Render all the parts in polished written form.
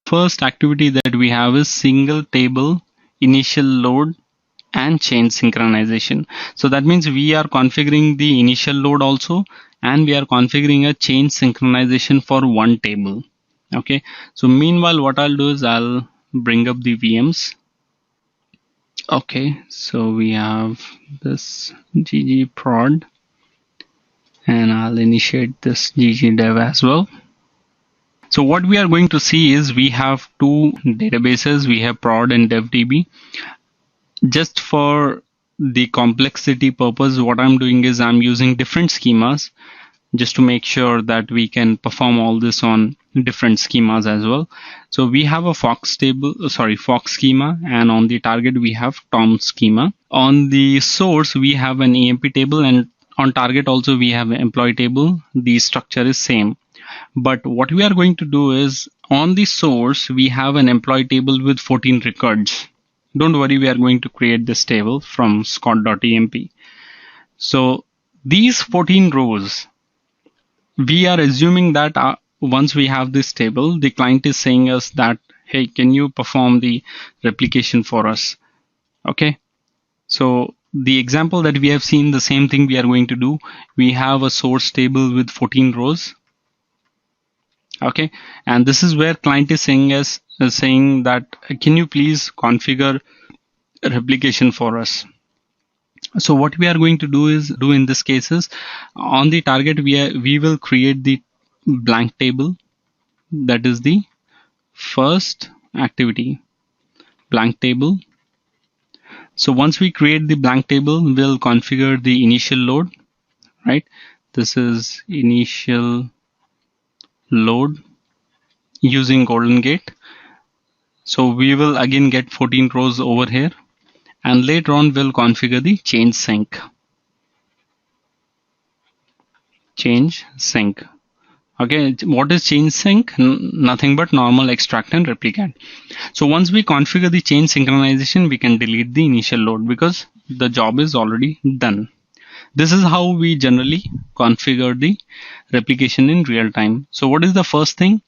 First activity that we have is single table initial load and change synchronization. So that means we are configuring the initial load also, and we are configuring a change synchronization for one table. Okay, so meanwhile what I'll do is I'll bring up the VMs. Okay, so we have this ggprod, and I'll initiate this ggdev as well. So what we are going to see is we have two databases. We have prod and devdb. Just for the complexity purpose, what I'm doing is I'm using different schemas just to make sure that we can perform all this on different schemas as well. So we have a Fox schema, and on the target we have Tom schema. On the source we have an EMP table, and on target also we have an employee table. The structure is same. But what we are going to do is on the source we have an employee table with 14 records. Don't worry, we are going to create this table from scott.emp. So these 14 rows, we are assuming that once we have this table, the client is saying us that, hey, can you perform the replication for us? Okay, so the example that we have seen, the same thing we are going to do. We have a source table with 14 rows. Okay, and this is where client is saying that, can you please configure replication for us? So what we are going to do in this case is, on the target we will create the blank table. That is the first activity, blank table. So once we create the blank table, we'll configure the initial load, right? This is initial load using Golden Gate. So we will again get 14 rows over here, and later on we'll configure the change sync. Okay, what is change sync? Nothing but normal extract and replicate. So once we configure the change synchronization, we can delete the initial load because the job is already done. This is how we generally configure the replication in real time. So what is the first thing?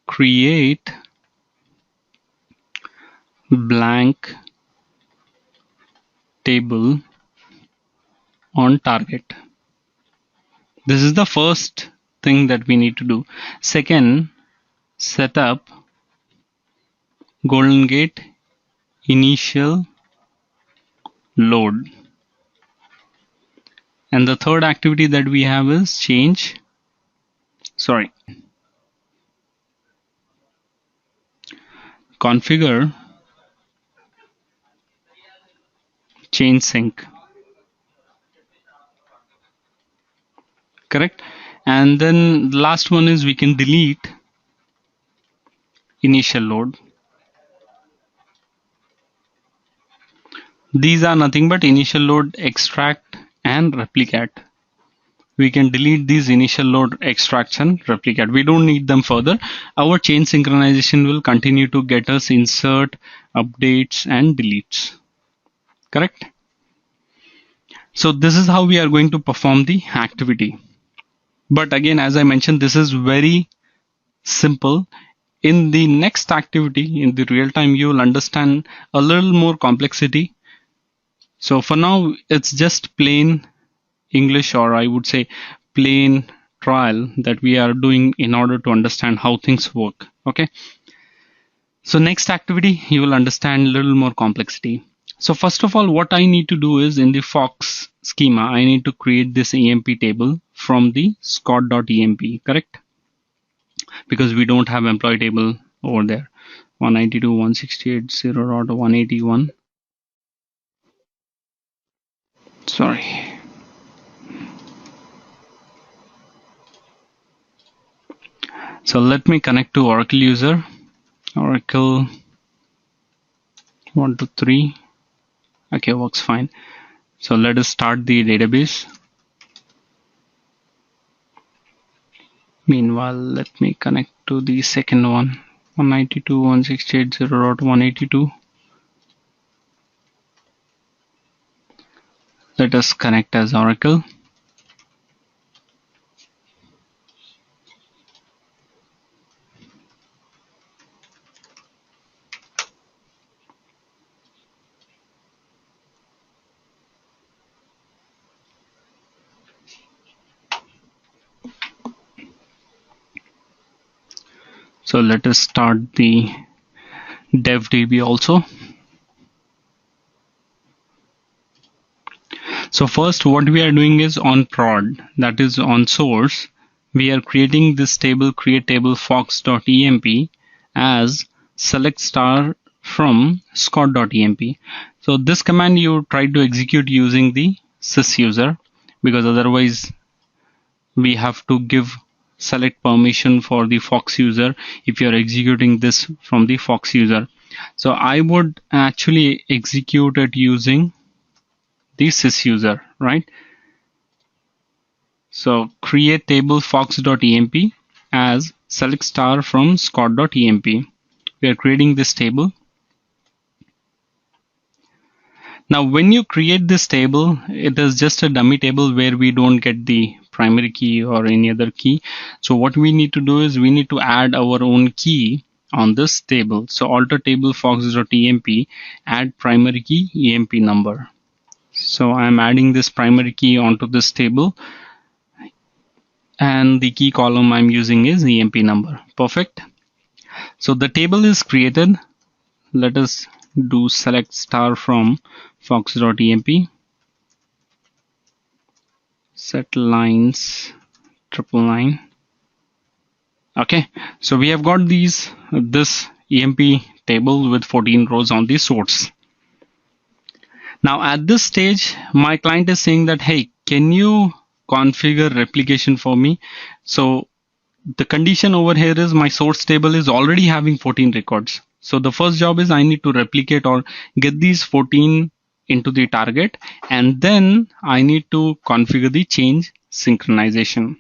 Create blank table on target. This is the first thing that we need to do. Second, set up Golden Gate initial load. And the third activity that we have is configure change sync. Correct? And then the last one is we can delete initial load. These are nothing but initial load, extract and replicate. We can delete these initial load, extracts and replicate. We don't need them further. Our change synchronization will continue to get us insert, updates and deletes. Correct? So this is how we are going to perform the activity. But again, as I mentioned, this is very simple. In the next activity, in the real time, you will understand a little more complexity. So for now, it's just plain English, or I would say plain trial that we are doing in order to understand how things work. Okay. So next activity, you will understand a little more complexity. So first of all, what I need to do is in the Fox schema, I need to create this EMP table from the scott.emp, correct? Because we don't have employee table over there. 192.168.0.181. Sorry. So let me connect to Oracle user. Oracle 123. Okay, works fine. So let us start the database. Meanwhile, let me connect to the second one, 192.168.0.182. Let us connect as Oracle. So let us start the DevDB also. So first what we are doing is on prod, that is on source, we are creating this table, create table fox.emp as select star from scott.emp. So this command you try to execute using the sys user, because otherwise we have to give select permission for the fox user if you are executing this from the fox user. So I would actually execute it using the sys user, right? So create table fox.emp as select star from scott.emp. We are creating this table. Now when you create this table, it is just a dummy table where we don't get the primary key or any other key. So what we need to do is we need to add our own key on this table. So alter table fox.emp, add primary key emp number. So I'm adding this primary key onto this table, and the key column I'm using is emp number. Perfect. So the table is created. Let us do select star from fox.emp, set lines triple line. Okay, so we have got this emp table with 14 rows on the source. Now at this stage my client is saying that, hey, can you configure replication for me? So the condition over here is my source table is already having 14 records. So the first job is I need to replicate or get these 14 into the target, and then I need to configure the change synchronization.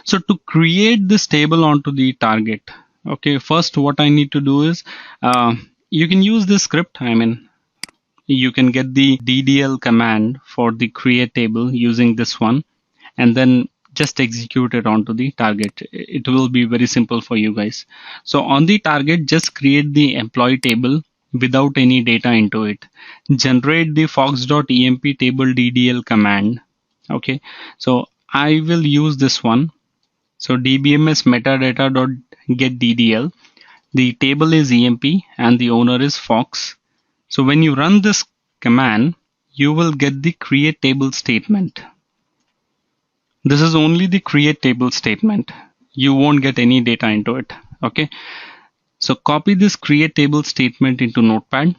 So to create this table onto the target, okay, first what I need to do is you can use this script. I mean, you can get the DDL command for the create table using this one, and then just execute it onto the target. It will be very simple for you guys. So on the target, just create the employee table without any data into it. Generate the fox.emp table DDL command. Okay, so I will use this one. So dbms metadata.get DDL. The table is emp and the owner is fox. So when you run this command, you will get the create table statement. This is only the create table statement. You won't get any data into it. Okay. So copy this create table statement into Notepad.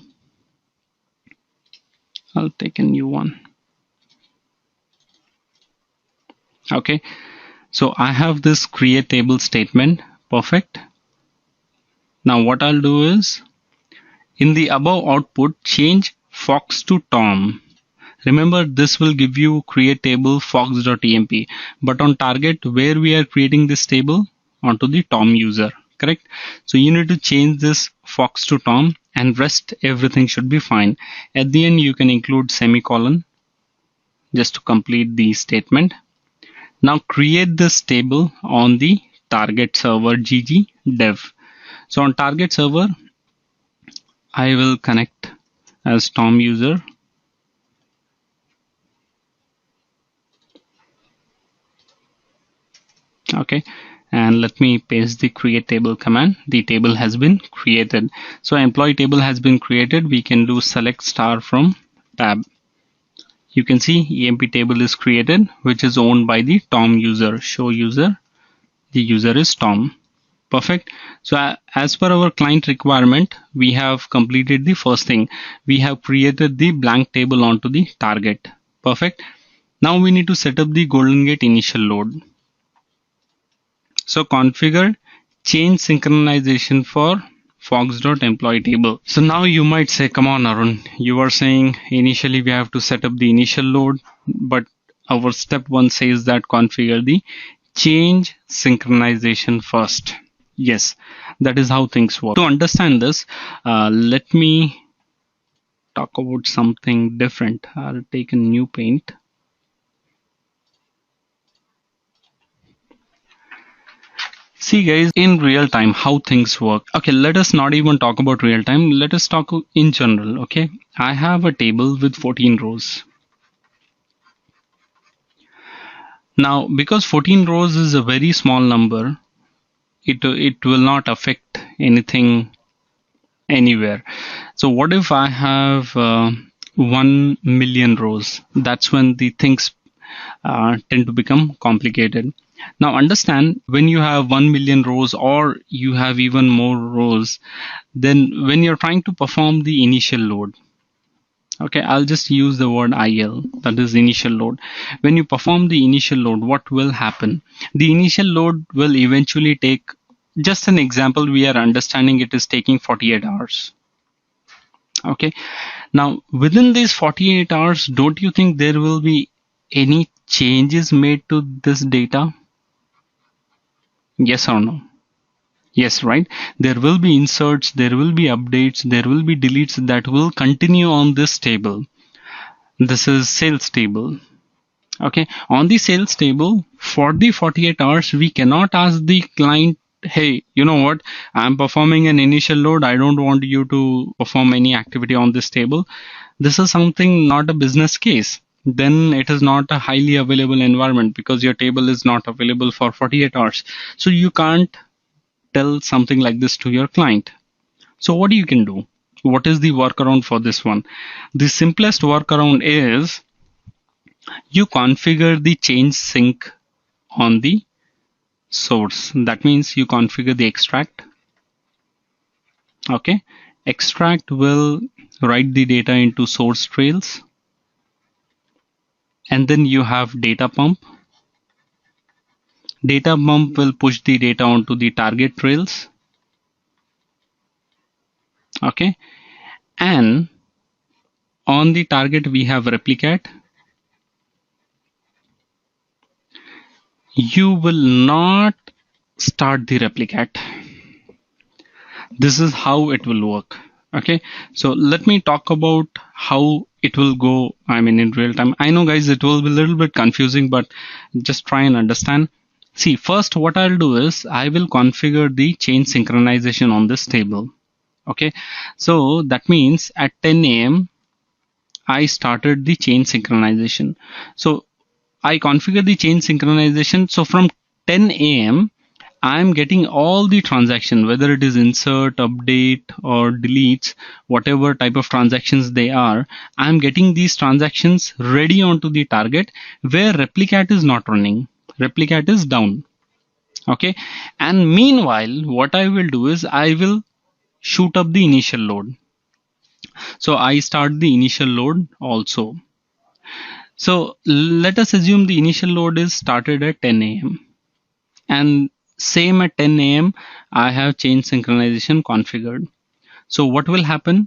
I'll take a new one. Okay. So I have this create table statement. Perfect. Now what I'll do is in the above output, change fox to Tom. Remember, this will give you create table fox.emp, but on target where we are creating this table, onto the Tom user, correct? So you need to change this fox to Tom, and rest everything should be fine. At the end you can include semicolon just to complete the statement. Now create this table on the target server gg dev. So on target server I will connect as Tom user. Okay, and let me paste the create table command. The table has been created. So employee table has been created. We can do select star from tab. You can see emp table is created, which is owned by the Tom user. Show user. The user is Tom. Perfect. So as per our client requirement, we have completed the first thing. We have created the blank table onto the target. Perfect. Now we need to set up the Golden Gate initial load. So configure change synchronization for fox.employee table. So now you might say, come on Arun, you are saying initially we have to set up the initial load, but our step 1 says that configure the change synchronization first. Yes, that is how things work. To understand this, let me talk about something different. I'll take a new paint. See guys, in real time how things work. Okay, let us not even talk about real time. Let us talk in general. Okay, I have a table with 14 rows. Now because 14 rows is a very small number, it will not affect anything anywhere. So what if I have 1 million rows? That's when the things tend to become complicated. Now understand, when you have 1 million rows or you have even more rows, then when you're trying to perform the initial load, okay, I'll just use the word IL, that is initial load. When you perform the initial load, what will happen? The initial load will eventually take, just an example, we are understanding it is taking 48 hours. Okay, now within these 48 hours, don't you think there will be any changes made to this data? Yes or no? Yes, right? There will be inserts, there will be updates, there will be deletes that will continue on this table. This is sales table. Okay, on the sales table, for the 48 hours, we cannot ask the client, hey, you know what, I'm performing an initial load, I don't want you to perform any activity on this table. This is something not a business case. Then it is not a highly available environment because your table is not available for 48 hours. So you can't tell something like this to your client. So what you can do? What is the workaround for this one? The simplest workaround is you configure the change sync on the source. That means you configure the extract. Okay, extract will write the data into source trails, and then you have data pump. Data pump will push the data onto the target trails. Okay, and on the target we have replicate. You will not start the replicate. This is how it will work. Okay, so let me talk about how it will go, I mean, in real time. I know guys, it will be a little bit confusing, but just try and understand. See, first what I'll do is I will configure the change synchronization on this table. Okay, so that means at 10 a.m. I started the change synchronization. So I configure the change synchronization. So from 10 a.m. I'm getting all the transaction, whether it is insert, update, or deletes, whatever type of transactions they are, I'm getting these transactions ready onto the target where replicate is not running. Replicate is down. Okay. And meanwhile, what I will do is I will shoot up the initial load. So I start the initial load also. So let us assume the initial load is started at 10 a.m. and same at 10 a.m. I have change synchronization configured. So what will happen?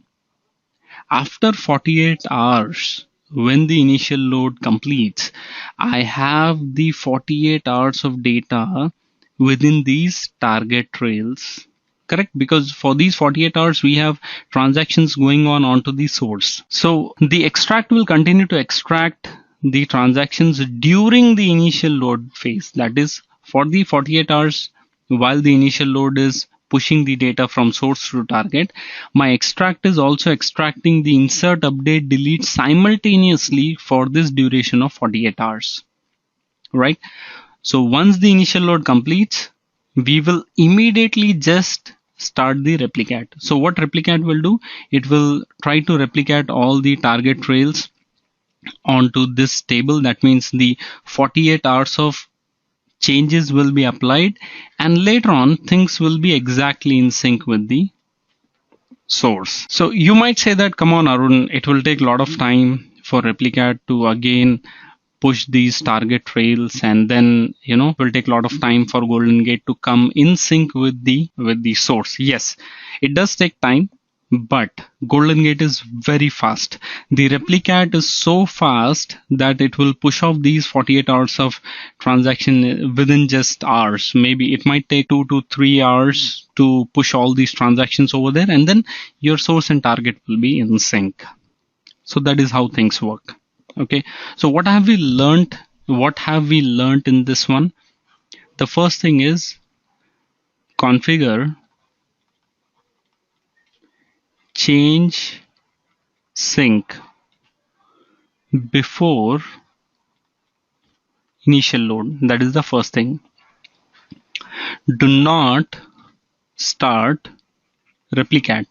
After 48 hours, when the initial load completes, I have the 48 hours of data within these target trails. Correct? Because for these 48 hours, we have transactions going on onto the source. So the extract will continue to extract the transactions during the initial load phase. That is, for the 48 hours while the initial load is pushing the data from source to target, my extract is also extracting the insert, update, delete simultaneously for this duration of 48 hours. Right? So once the initial load completes, we will immediately just start the replicate. So what replicate will do? It will try to replicate all the target trails onto this table. That means the 48 hours of changes will be applied, and later on things will be exactly in sync with the source. So you might say that, come on Arun, it will take a lot of time for replicate to again push these target trails, and then it will take a lot of time for Golden Gate to come in sync with the source. Yes, it does take time, but Golden Gate is very fast. The replicate is so fast that it will push off these 48 hours of transaction within just hours. Maybe it might take 2 to 3 hours to push all these transactions over there, and then your source and target will be in sync. So that is how things work. Okay, so what have we learned? What have we learned in this one? The first thing is configure change sync before initial load. That is the first thing. do not start replicat.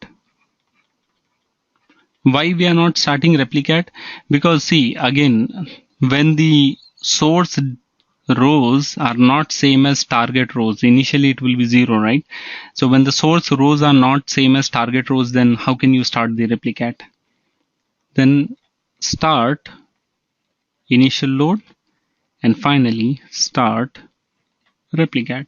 Why we are not starting replicat? Because see, again, when the source rows are not same as target rows, initially it will be 0, right? So when the source rows are not same as target rows, then how can you start the replicat? Then start initial load and finally start replicat.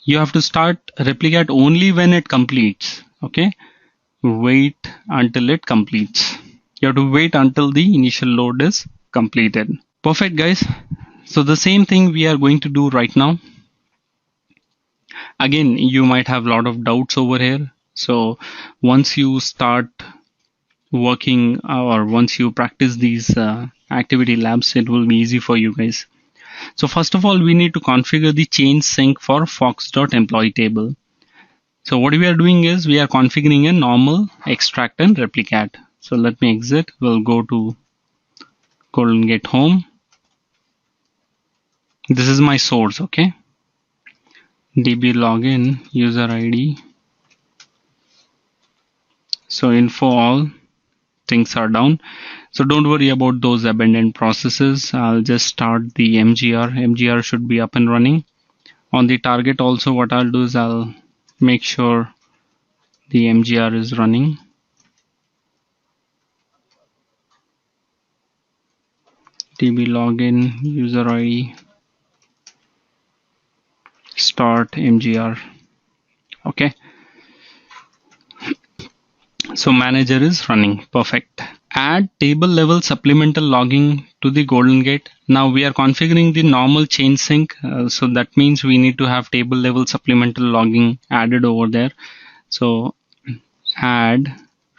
You have to start replicat only when it completes. Okay, wait until it completes. You have to wait until the initial load is completed. Perfect, guys. So the same thing we are going to do right now. Again, you might have a lot of doubts over here. So once you start working or once you practice these activity labs, it will be easy for you guys. So first of all, we need to configure the change sync for fox.employee table. So what we are doing is we are configuring a normal, extract and replicat. So let me exit. We'll go to GoldenGate home. This is my source, okay? DB login, user ID. So info all things are down. So don't worry about those abandoned processes. I'll just start the MGR. MGR should be up and running. On the target also, what I'll do is I'll make sure the MGR is running. DB login, user ID, start MGR. Okay. So manager is running. Perfect. Add table level supplemental logging to the GoldenGate. Now we are configuring the normal change sync. So that means we need to have table level supplemental logging added over there. So add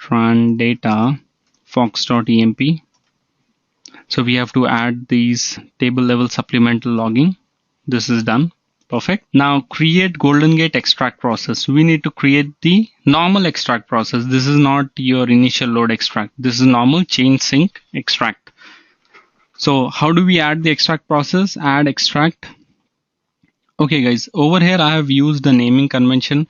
run data fox.emp. So we have to add these table level supplemental logging. This is done. Perfect. Now create GoldenGate extract process. We need to create the normal extract process. This is not your initial load extract. This is normal change sync extract. So how do we add the extract process? Add extract. Okay guys, over here I have used the naming convention.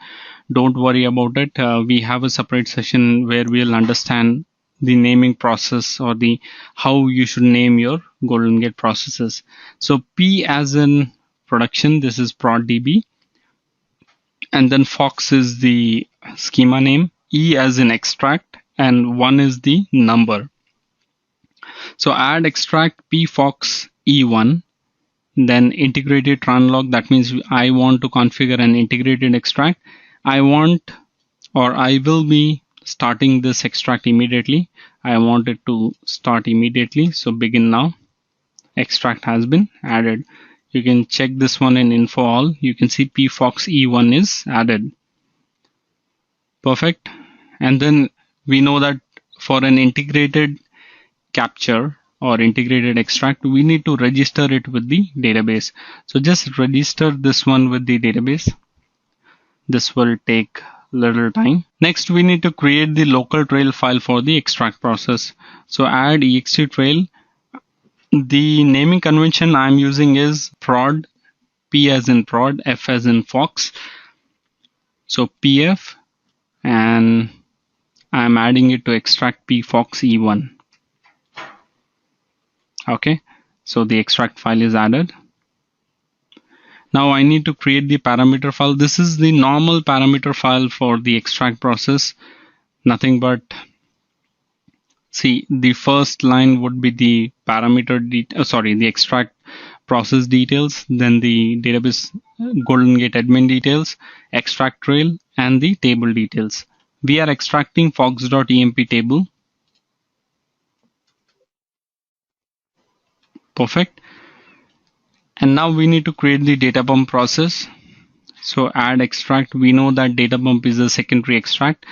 Don't worry about it. We have a separate session where we'll understand the naming process or the how you should name your GoldenGate processes. So P as in production, this is prod DB, and then Fox is the schema name, E as in extract, and 1 is the number. So add extract P Fox E1, then integrated translog. That means I want to configure an integrated extract. I will be starting this extract immediately. I want it to start immediately. So begin now. Extract has been added. You can check this one in info all. You can see pfox E1 is added. Perfect. And then we know that for an integrated capture or integrated extract, we need to register it with the database. So just register this one with the database. This will take little time. Next, we need to create the local trail file for the extract process. So add ext trail. The naming convention I'm using is prod, P as in prod, F as in fox. So PF, and I'm adding it to extract pfox E1. Okay, so the extract file is added. Now I need to create the parameter file. This is the normal parameter file for the extract process. Nothing but, see, the first line would be the parameter, the extract process details, then the database GoldenGate admin details, extract trail, and the table details. We are extracting fox.emp table. Perfect. And now we need to create the data pump process. So add extract. We know that data pump is a secondary extract.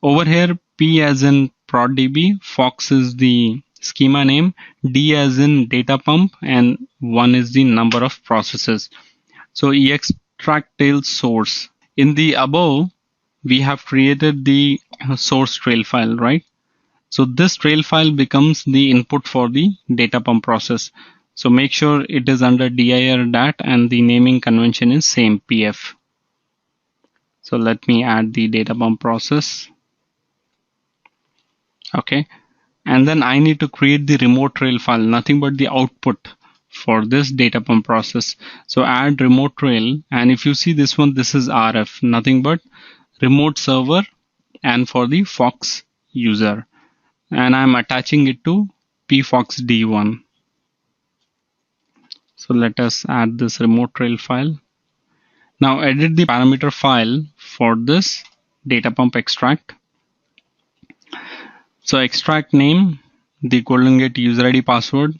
Over here, P as in prod DB, Fox is the schema name, D as in data pump, and 1 is the number of processes. So extract tail source. In the above, we have created the source trail file, right? So this trail file becomes the input for the data pump process. So make sure it is under dir dat and the naming convention is same pf. So let me add the data pump process. Okay, and then I need to create the remote trail file, nothing but the output for this data pump process. So add remote trail, and if you see this one, this is RF, nothing but remote server and for the Fox user, and I'm attaching it to pfoxd1. So let us add this remote trail file. Now edit the parameter file for this data pump extract. So extract name, the Golden Gate user ID password.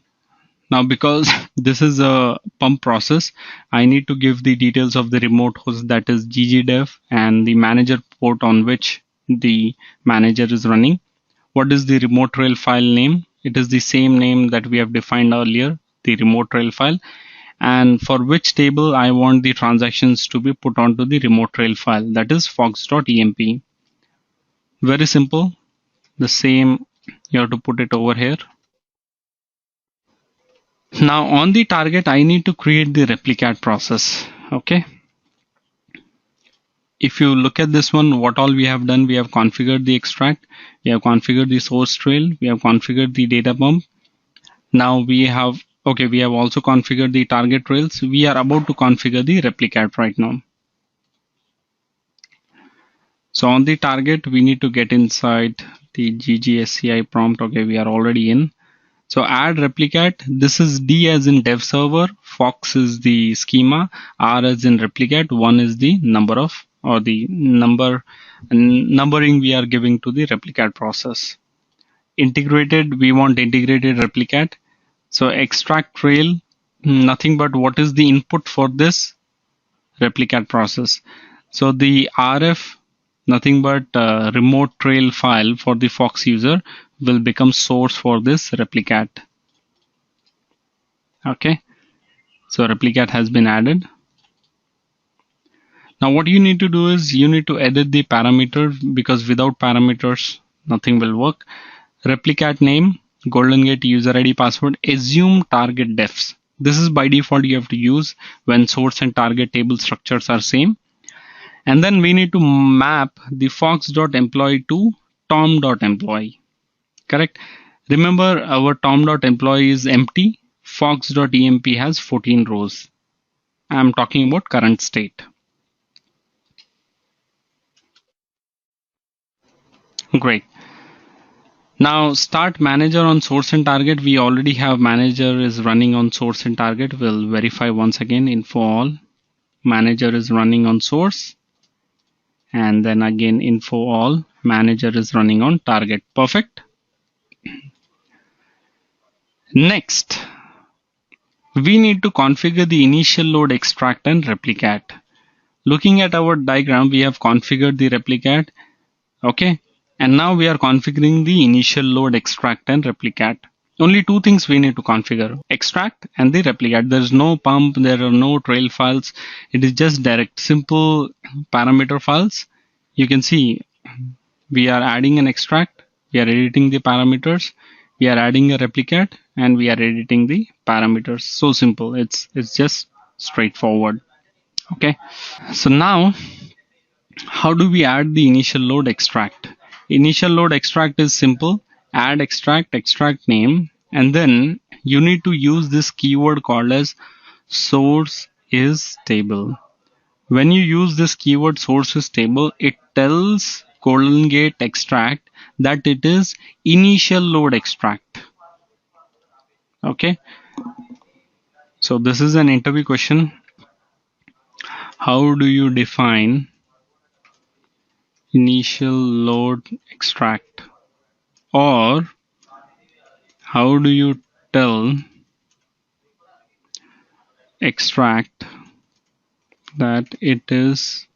Now because this is a pump process, I need to give the details of the remote host, that is ggdev, and the manager port on which the manager is running. What is the remote trail file name? It is the same name that we have defined earlier, the remote trail file. And for which table I want the transactions to be put onto the remote trail file, that is fox.emp. Very simple. The same, you have to put it over here. Now on the target, I need to create the replicat process. Okay. If you look at this one, what all we have done, we have configured the extract, we have configured the source trail, we have configured the data pump. Now we have, okay, we have also configured the target trails. We are about to configure the replicat right now. So on the target, we need to get inside the ggsci prompt. Okay, we are already in. So add replicat. This is D as in dev server, Fox is the schema, R as in replicat, 1 is the number of, or the numbering we are giving to the replicat process. Integrated, we want integrated replicat. So extract trail, nothing but what is the input for this replicat process. So the RF, nothing but remote trail file for the Fox user will become source for this replicat. Okay, so replicat has been added. Now what you need to do is you need to edit the parameter, because without parameters nothing will work. Replicat name, Golden Gate user ID password, assume target defs. This is by default you have to use when source and target table structures are same. And then we need to map the fox.employee to tom.employee. Correct? Remember our tom.employee is empty. Fox.emp has 14 rows. I'm talking about current state. Great. Now start manager on source and target. We already have manager is running on source and target. We'll verify once again. Info all. Manager is running on source. And then again info all. Manager is running on target. Perfect. Next, we need to configure the initial load extract and replicat. Looking at our diagram, we have configured the replicat. Okay. And now we are configuring the initial load extract and replicat. Only two things we need to configure: extract and the replicat. There is no pump, there are no trail files. It is just direct, simple parameter files. You can see we are adding an extract, we are editing the parameters, we are adding a replicat, and we are editing the parameters. So simple. It's just straightforward. Okay. So now, how do we add the initial load extract? Initial load extract is simple. Add extract, extract name, and then you need to use this keyword called as source is table. When you use this keyword source is table, it tells Golden Gate extract that it is initial load extract. Okay. So this is an interview question. How do you define initial load extract? Or how do you tell extract that it is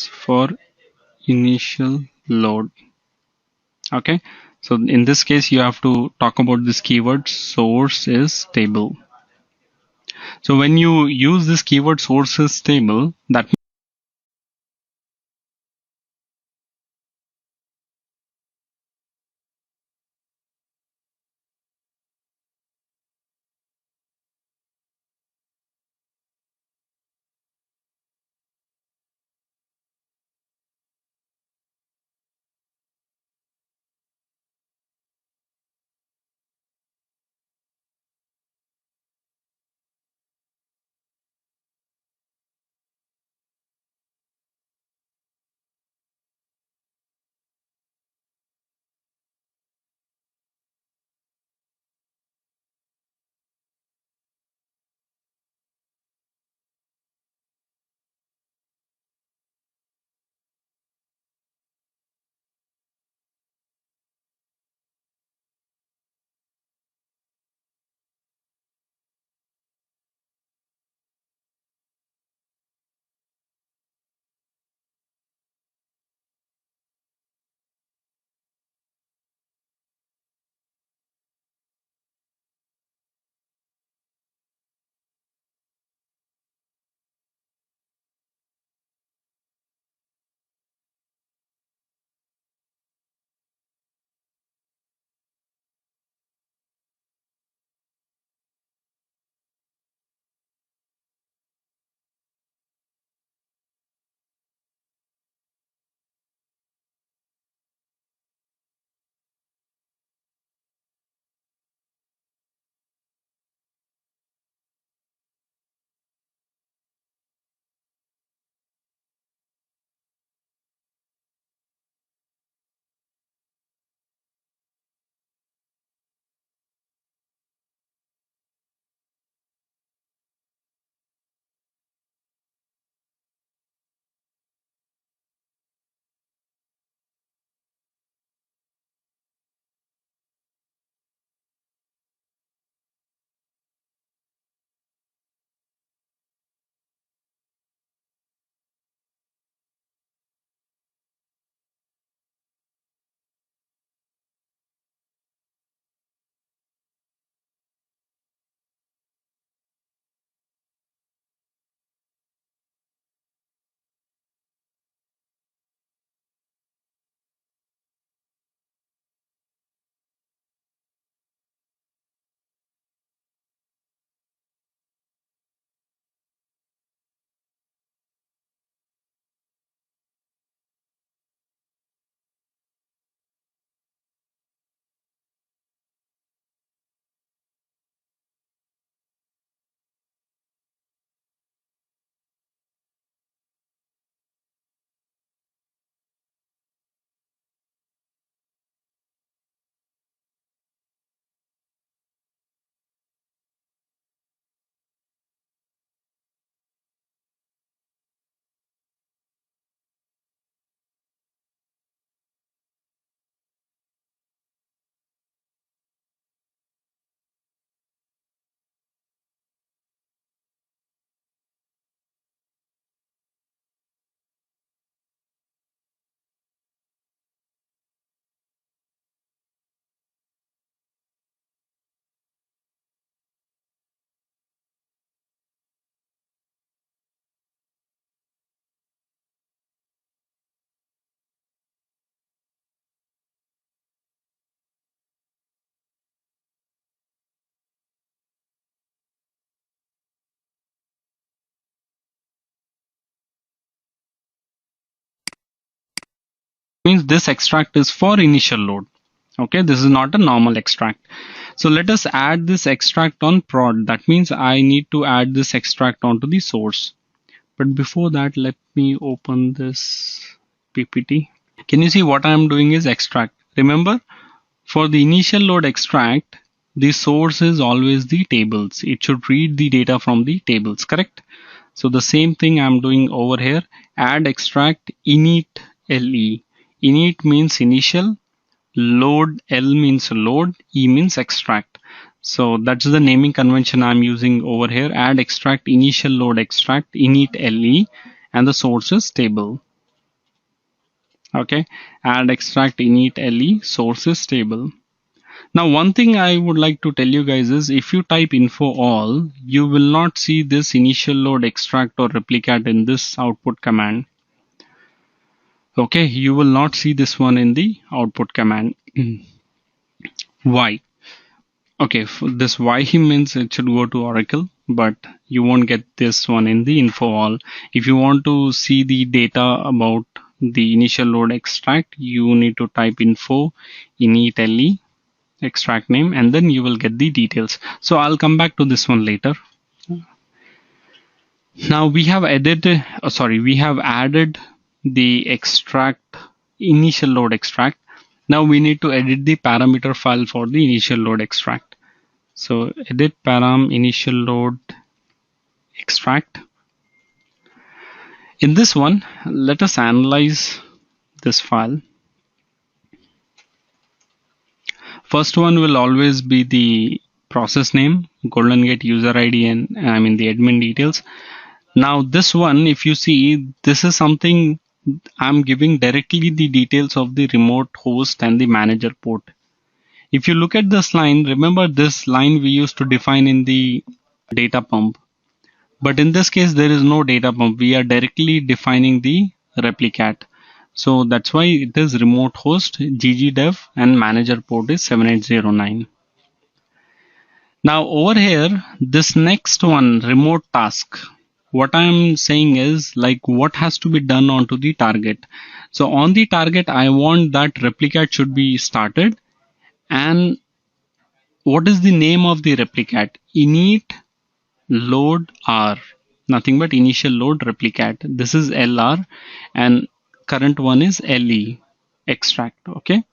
for initial load? Okay, so in this case you have to talk about this keyword source is table. So when you use this keyword source is table, that Means this extract is for initial load. Okay, this is not a normal extract. So let us add this extract on prod. That means I need to add this extract onto the source. But before that, let me open this PPT. Can you see what I am doing is extract? Remember, for the initial load extract, the source is always the tables. It should read the data from the tables, correct? So the same thing I'm doing over here. Add extract init LE. Init means initial, load L means load, E means extract. So that's the naming convention I'm using over here. Add extract initial load extract init LE, and the source is table. Okay, add extract init LE, source is table. Now one thing I would like to tell you guys is if you type info all, you will not see this initial load extract or replicate in this output command. Okay, you will not see this one in the output command. Why? Okay, this why means it should go to Oracle, but you won't get this one in the info all. If you want to see the data about the initial load extract, you need to type info init LE extract name, and then you will get the details. So I'll come back to this one later. Now we have added the extract initial load extract. Now we need to edit the parameter file for the initial load extract. So edit param initial load extract. In this one, let us analyze this file. First one will always be the process name, Golden Gate user ID, and the admin details. Now this one, if you see, this is something I'm giving directly the details of the remote host and the manager port. If you look at this line, remember this line we used to define in the data pump. But in this case, there is no data pump. We are directly defining the replicate. So that's why it is remote host, ggdev, and manager port is 7809. Now over here, this next one, remote task. What I'm saying is like what has to be done onto the target. So on the target, I want that replicate should be started. And what is the name of the replicate? Init load R. Nothing but initial load replicate. This is LR and current one is LE extract. Okay.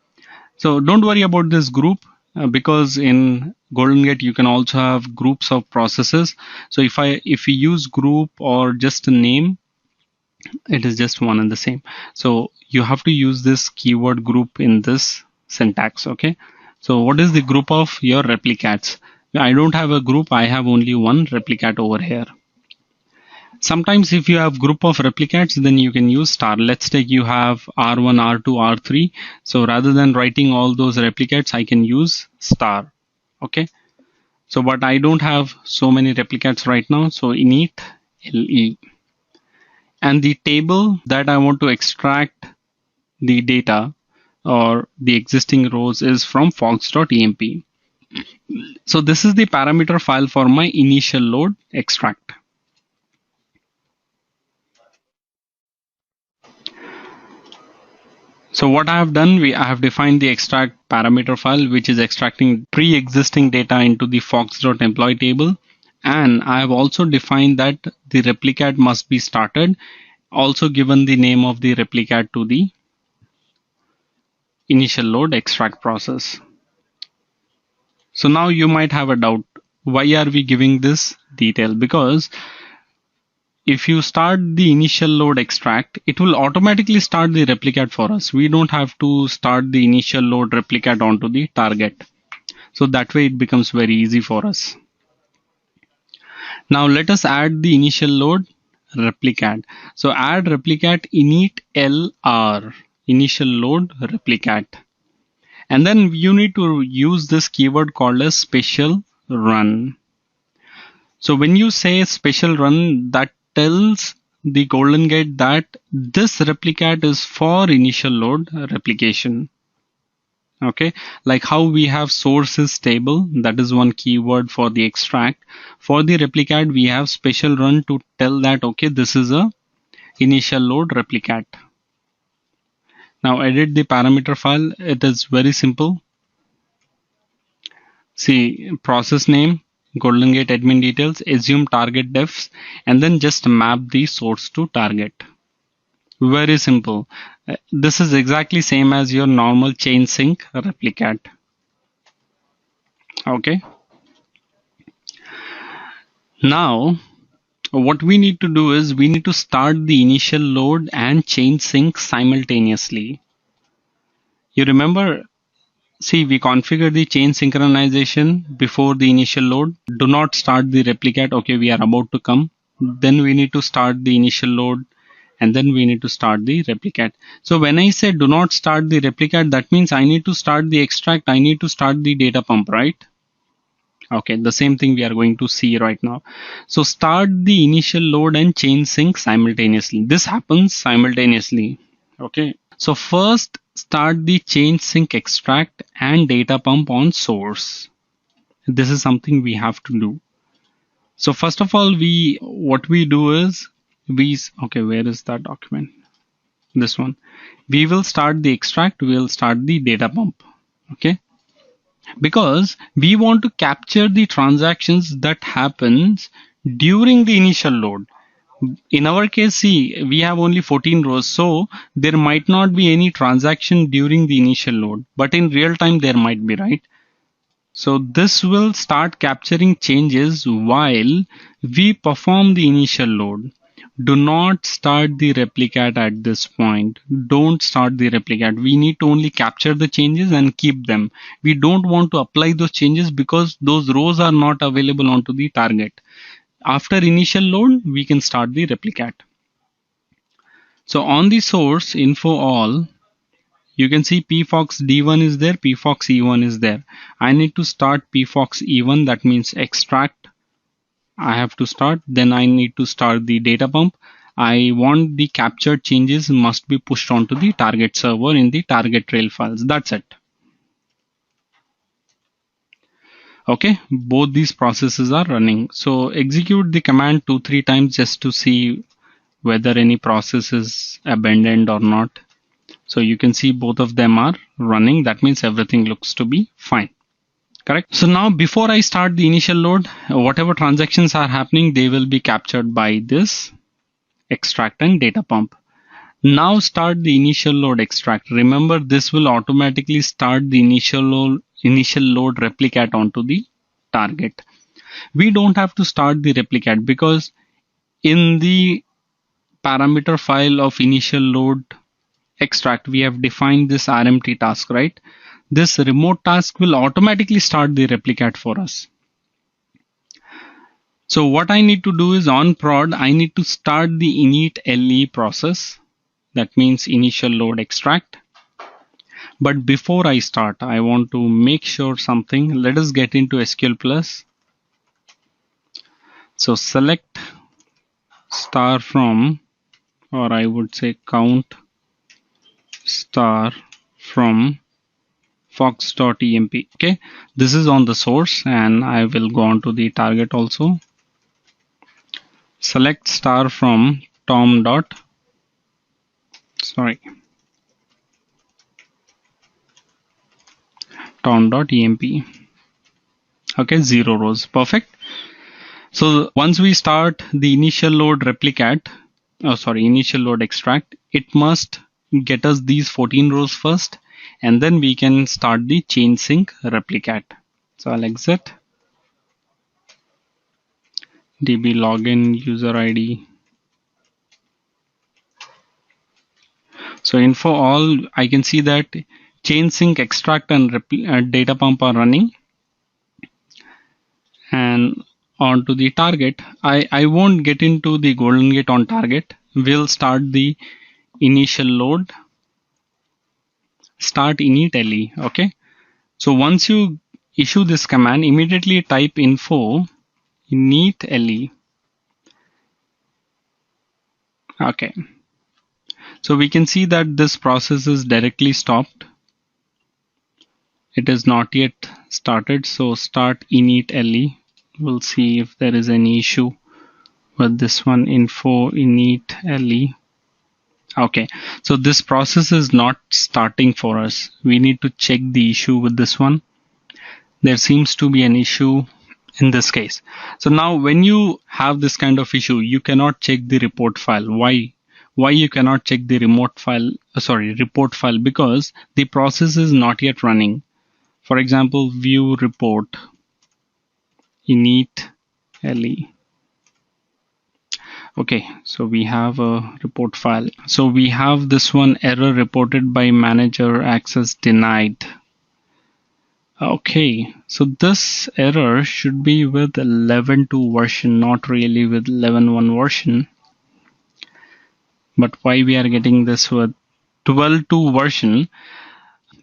So don't worry about this group because in Golden Gate you can also have groups of processes. So if we use group or just a name, it is just one and the same. So you have to use this keyword group in this syntax. Okay. So what is the group of your replicates? I don't have a group. I have only one replicate over here. Sometimes if you have group of replicates, then you can use star. Let's take you have R1, R2, R3. So rather than writing all those replicates, I can use star. Okay. So, but I don't have so many replicates right now. So init LE. And the table that I want to extract the data or the existing rows is from fox.emp. So this is the parameter file for my initial load extract. So what I have done, I have defined the extract parameter file, which is extracting pre-existing data into the fox.employee table. And I have also defined that the replicate must be started, also given the name of the replicate to the initial load extract process. So now you might have a doubt. Why are we giving this detail? Because if you start the initial load extract, it will automatically start the replicate for us. We don't have to start the initial load replicate onto the target. So that way it becomes very easy for us. Now let us add the initial load replicate. So add replicate init LR, initial load replicate. And then you need to use this keyword called as special run. So when you say special run, that tells the Golden Gate that this replicate is for initial load replication. Okay, like how we have sources table, that is one keyword for the extract. For the replicate, we have special run to tell that, okay, this is a initial load replicate. Now edit the parameter file. It is very simple. See, process name, Golden Gate admin details, assume target defs, and then just map the source to target. Very simple. This is exactly same as your normal chain sync replicate. Okay. Now, what we need to do is we need to start the initial load and chain sync simultaneously. You remember, see, we configured the chain synchronization before the initial load. Do not start the replicate. Okay, we are about to come. Then we need to start the initial load, and then we need to start the replicate. So when I say do not start the replicate, that means I need to start the extract. I need to start the data pump, right? Okay, the same thing we are going to see right now. So start the initial load and chain sync simultaneously. This happens simultaneously. Okay. So first start the chain sync extract and data pump on source. This is something we have to do. So first of all, what we do is okay, where is that document? This one. We will start the extract, we will start the data pump. Okay. Because we want to capture the transactions that happens during the initial load. In our case, see, we have only 14 rows, so there might not be any transaction during the initial load, but in real time there might be, right? So this will start capturing changes while we perform the initial load. Do not start the replicate at this point. Don't start the replicate. We need to only capture the changes and keep them. We don't want to apply those changes because those rows are not available onto the target. After initial load, we can start the replicate. So on the source info all, you can see pfox d1 is there, pfox e1 is there. I need to start pfox e1, that means extract. I have to start, then I need to start the data pump. I want the captured changes must be pushed onto the target server in the target trail files. That's it. Okay, both these processes are running. So execute the command 2-3 times just to see whether any process is abandoned or not. So you can see both of them are running. That means everything looks to be fine. Correct. So now before I start the initial load, whatever transactions are happening, they will be captured by this extract and data pump. Now start the initial load extract. Remember, this will automatically start the initial load replicate onto the target. We don't have to start the replicate because in the parameter file of initial load extract, we have defined this RMT task, right? This remote task will automatically start the replicate for us. So what I need to do is on prod, I need to start the init LE process. That means initial load extract. But before I start, I want to make sure something. Let us get into SQL Plus. So select star from, or I would say count star from fox.emp. Okay, this is on the source and I will go on to the target also. Select star from tom.emp. Okay, 0 rows. Perfect. So once we start the initial load replicate, initial load extract, it must get us these 14 rows first, and then we can start the chain sync replicate. So I'll exit. DB login user ID. So info all, I can see that chain sync extract and data pump are running. And onto the target, I won't get into the Golden Gate on target. We'll start the initial load. Start init LE. Okay. So once you issue this command, immediately type info init LE. Okay. So we can see that this process is directly stopped. It is not yet started. So start init LE. We'll see if there is any issue with this one, info init LE. Okay, so this process is not starting for us. We need to check the issue with this one. There seems to be an issue in this case. So now when you have this kind of issue, you cannot check the report file. Why? Why you cannot check the report file? Because the process is not yet running. For example, view report init le. Okay, so we have a report file. So we have this one, error reported by manager, access denied. Okay, so this error should be with 11.2 version, not really with 11.1 version. But why we are getting this with 12.2 version?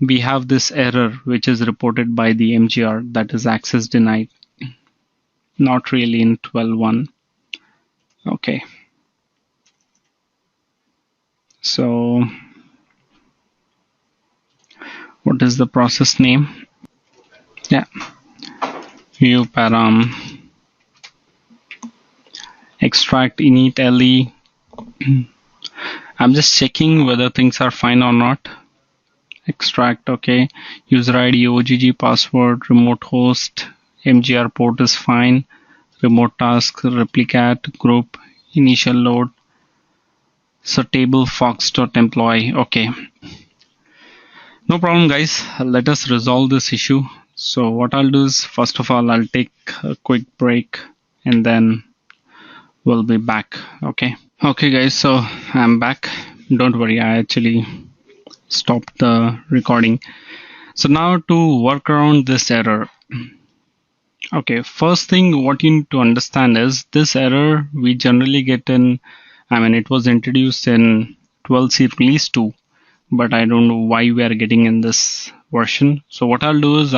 We have this error which is reported by the MGR, that is access denied, not really in 12.1. Okay, so what is the process name? Yeah, view param extract init le. I'm just checking whether things are fine or not. Extract, okay. User ID, OGG, password, remote host, MGR port is fine. Remote task, replicate, group, initial load. So table fox.employee, okay. No problem, guys. Let us resolve this issue. So what I'll do is, first of all, I'll take a quick break and then we'll be back, okay? Okay, guys, so I'm back. Don't worry, I actually stopped the recording. So now to work around this error. Okay, first thing what you need to understand is this error we generally get in, it was introduced in 12c release 2, but I don't know why we are getting in this version. So what I'll do is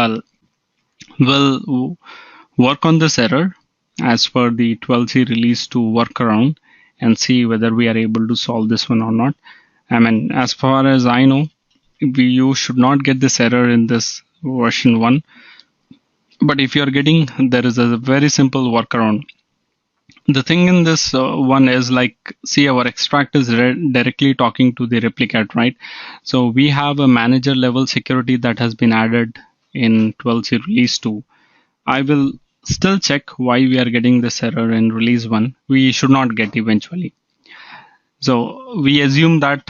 we'll work on this error as per the 12c release 2 workaround and see whether we are able to solve this one or not. As far as I know, you should not get this error in this version 1. But if you are getting, there is a very simple workaround. The thing in this one is see, our extract is directly talking to the replicate, right? So we have a manager level security that has been added in 12c release 2. I will still check why we are getting this error in release 1. We should not get eventually. So we assume that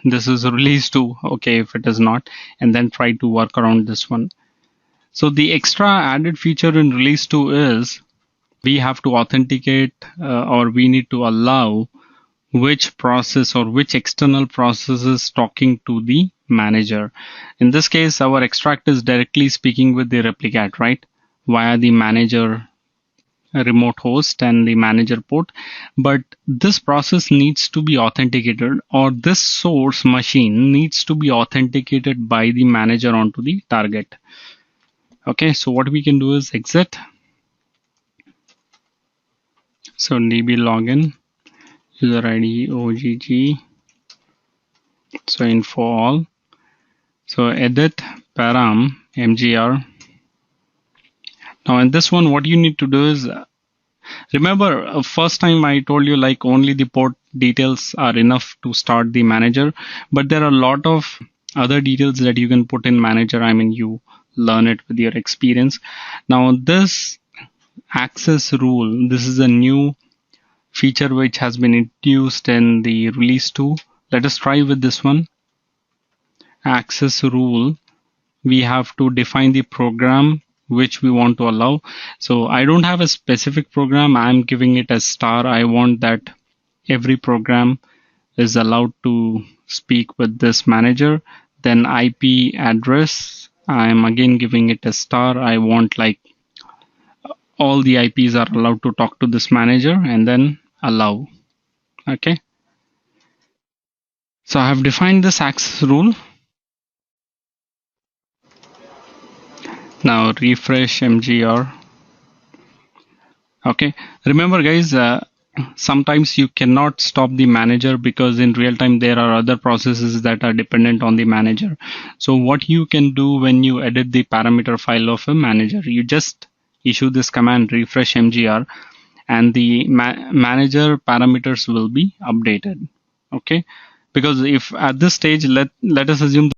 this is release 2, okay, if it is not, and then try to work around this one. So the extra added feature in release 2 is we have to authenticate or we need to allow which process or which external process is talking to the manager. In this case, our extract is directly speaking with the replicate, right, via the manager remote host and the manager port. But this process needs to be authenticated, or this source machine needs to be authenticated by the manager onto the target. Okay, so what we can do is exit. So db login, user ID, OGG, so info all. So edit param mgr. Now in this one, what you need to do is, remember first time I told you only the port details are enough to start the manager, but there are a lot of other details that you can put in manager. You learn it with your experience. Now this access rule, this is a new feature which has been introduced in the release 2. Let us try with this one. Access rule, we have to define the program which we want to allow. So I don't have a specific program, I'm giving it a star. I want that every program is allowed to speak with this manager. Then IP address, I'm again giving it a star. I want all the IPs are allowed to talk to this manager, and then allow. Okay, so I have defined this access rule. Now refresh mgr. Okay, remember guys, sometimes you cannot stop the manager because in real time there are other processes that are dependent on the manager. So what you can do when you edit the parameter file of a manager, you just issue this command refresh mgr and the manager parameters will be updated. Okay, because if at this stage, let us assume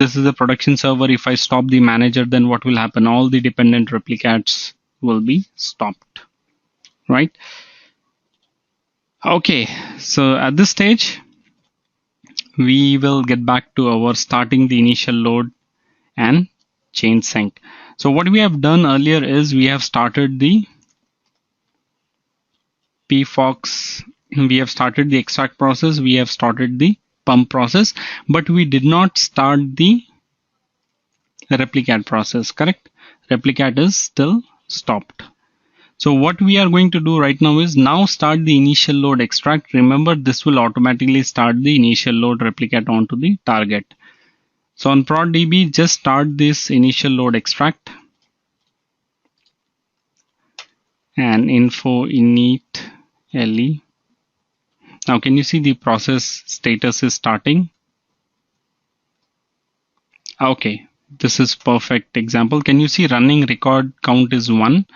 this is the production server. If I stop the manager, then what will happen? All the dependent replicates will be stopped, right? Okay, so at this stage, we will get back to our starting the initial load and change sync. So what we have done earlier is we have started the pfox, we have started the extract process, we have started the pump process, but we did not start the replicat process, correct? Replicat is still stopped. So what we are going to do right now is now start the initial load extract. Remember, this will automatically start the initial load replicat onto the target. So on ProdDB, just start this initial load extract and info init le. Now can you see the process status is starting? Okay, this is perfect example. Can you see running record count is 1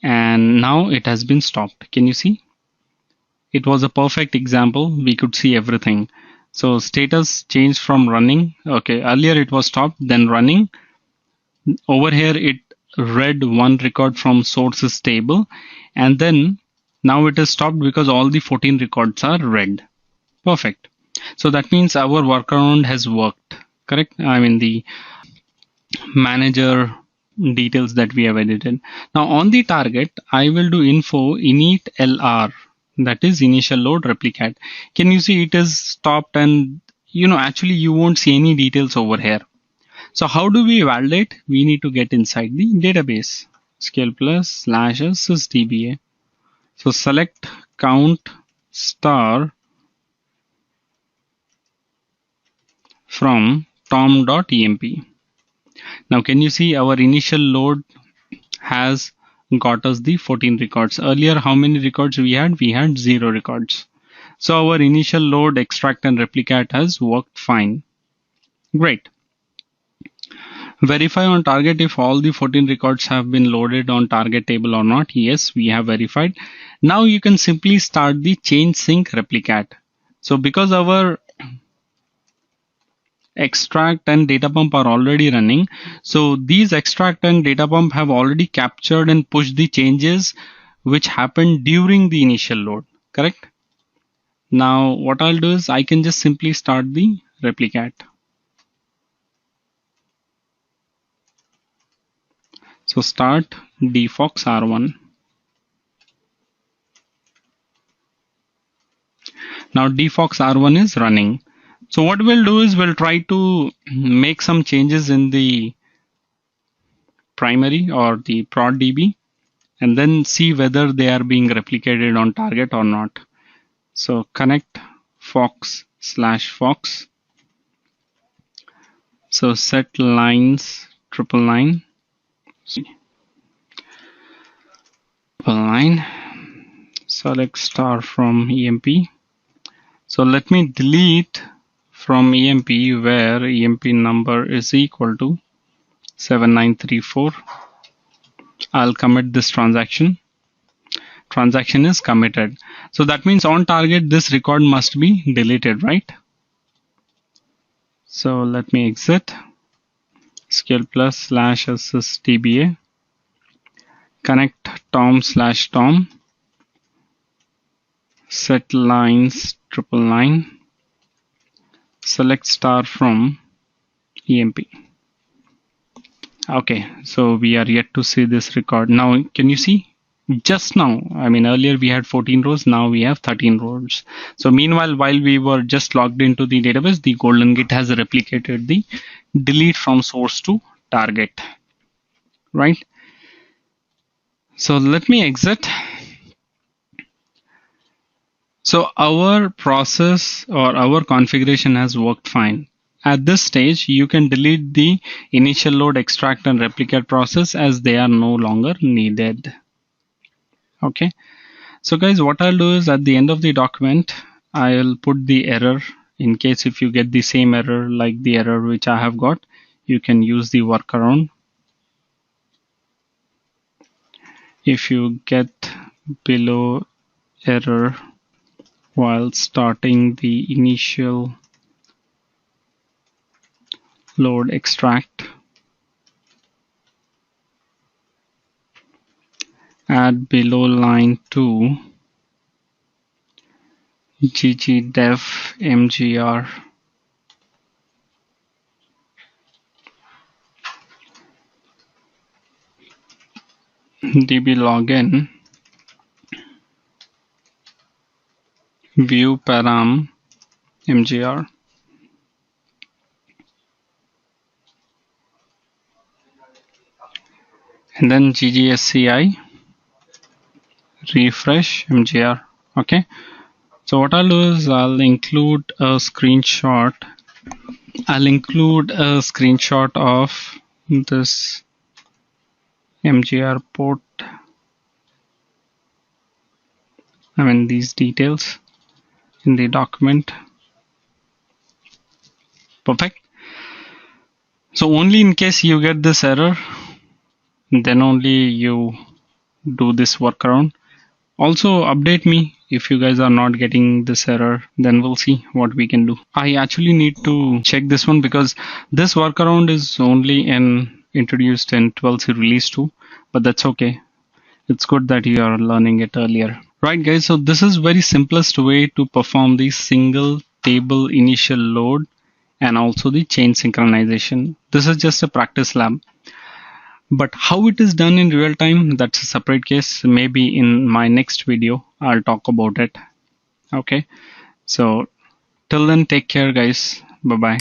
and now it has been stopped. Can you see? It was a perfect example. We could see everything. So status changed from running. Okay, earlier it was stopped, then running. Over here it read one record from sources table, and then now it is stopped because all the 14 records are read. Perfect. So that means our workaround has worked, correct? I mean the manager details that we have edited. Now on the target, I will do info init lr, that is initial load replicat. Can you see it is stopped, and actually you won't see any details over here. So how do we validate? We need to get inside the database, scale plus /sysdba. So select count star from tom.emp. Now can you see our initial load has got us the 14 records. Earlier, how many records we had? We had 0 records. So our initial load extract and replicat has worked fine. Great. Verify on target if all the 14 records have been loaded on target table or not. Yes, we have verified. Now you can simply start the change sync replicat. So because our extract and data pump are already running, so these extract and data pump have already captured and pushed the changes which happened during the initial load, correct? Now what I'll do is I can just simply start the replicat. So start dfox r1. Now dfox r1 is running. So what we'll do is we'll try to make some changes in the primary or the ProdDB and then see whether they are being replicated on target or not. So connect fox/fox. So set lines 999. Select star from EMP. So let me delete from EMP where EMP number is equal to 7934. I'll commit this transaction. Transaction is committed. So that means on target this record must be deleted, right? So let me exit. Scale plus /sysdba. Connect tom/tom. Set lines 999. Select star from EMP. Okay, so we are yet to see this record. Now can you see? Just now, I mean earlier we had 14 rows, now we have 13 rows. So meanwhile, while we were just logged into the database, the Golden Git has replicated the delete from source to target, right? So let me exit. So our process or our configuration has worked fine. At this stage, you can delete the initial load extract and replicate process as they are no longer needed. Okay. So guys, what I'll do is at the end of the document, I'll put the error in case if you get the same error like the error which I have got, you can use the workaround. If you get below error while starting the initial load extract, add below line 2 ggdev mgr db login view param mgr, and then ggsci refresh mgr. Okay, so what I'll do is I'll include a screenshot of this mgr port, these details in the document. Perfect. So only in case you get this error, then only you do this workaround. Also update me if you guys are not getting this error, then we'll see what we can do. I actually need to check this one because this workaround is only introduced in 12c release 2, but that's okay. It's good that you are learning it earlier. Right guys, so this is very simplest way to perform the single table initial load and also the chain synchronization. This is just a practice lab. But how it is done in real time, that's a separate case. Maybe in my next video, I'll talk about it. Okay, so till then, take care guys. Bye bye.